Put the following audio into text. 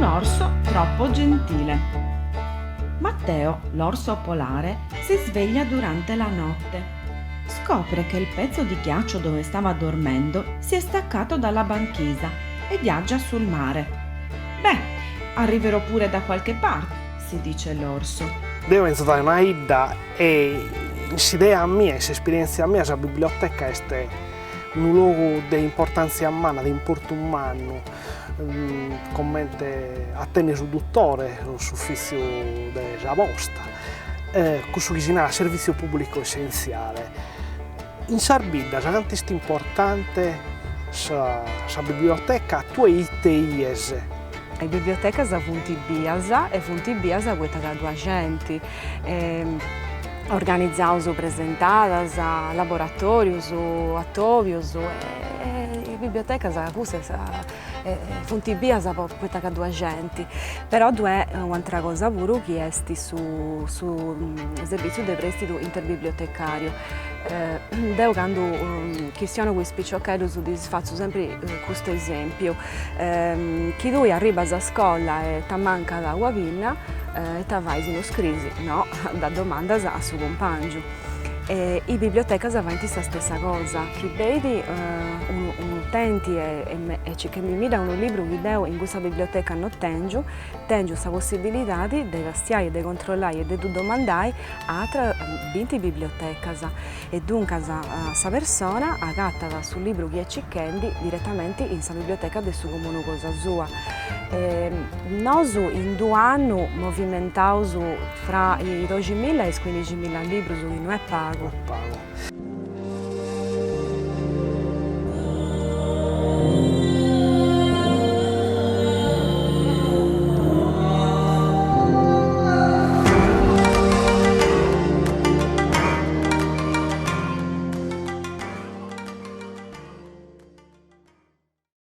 Un orso troppo gentile. Matteo, l'orso polare, si sveglia durante la notte. Scopre che il pezzo di ghiaccio dove stava dormendo si è staccato dalla banchisa e viaggia sul mare. Beh, arriverò pure da qualche parte, si dice l'orso. Devo iniziare una idea e l'idea mia, l'esperienza mia, la biblioteca è un luogo di importanza umana, di importo umano, commente a tenere sul dottore, suffizio della posta, questo che è servizio pubblico essenziale. In Sarbiglia è tanto importante la biblioteca, tu hai te. Le bibliotecas sunt biasa e sunt biasa poita a gente organizados, presentadas, laboratorios, atovios e bibliotecas cusse sunt biasa poita a gente. Però è un'altra cosa pure che è su servizio di prestito interbibliotecario. Io quando questiono questi picciocchetti faccio sempre questo esempio. Chi lui arriva a scuola e ti manca l'acqua pinna e ti vai in scrisi, no, da domanda a suo compagno. E in biblioteca si avanti la stessa cosa. Chi vedi un utente e ci mi da un libro video in questa biblioteca non tengo la possibilità di stiare, di controllare e di domandare a altre 20 biblioteche e dunque questa persona agatta sul libro che è cicchendi direttamente in questa biblioteca del suo comune cosa sua. Noi in 2 anni movimentiamo fra i 12.000 e i 15.000 libri che non è pago.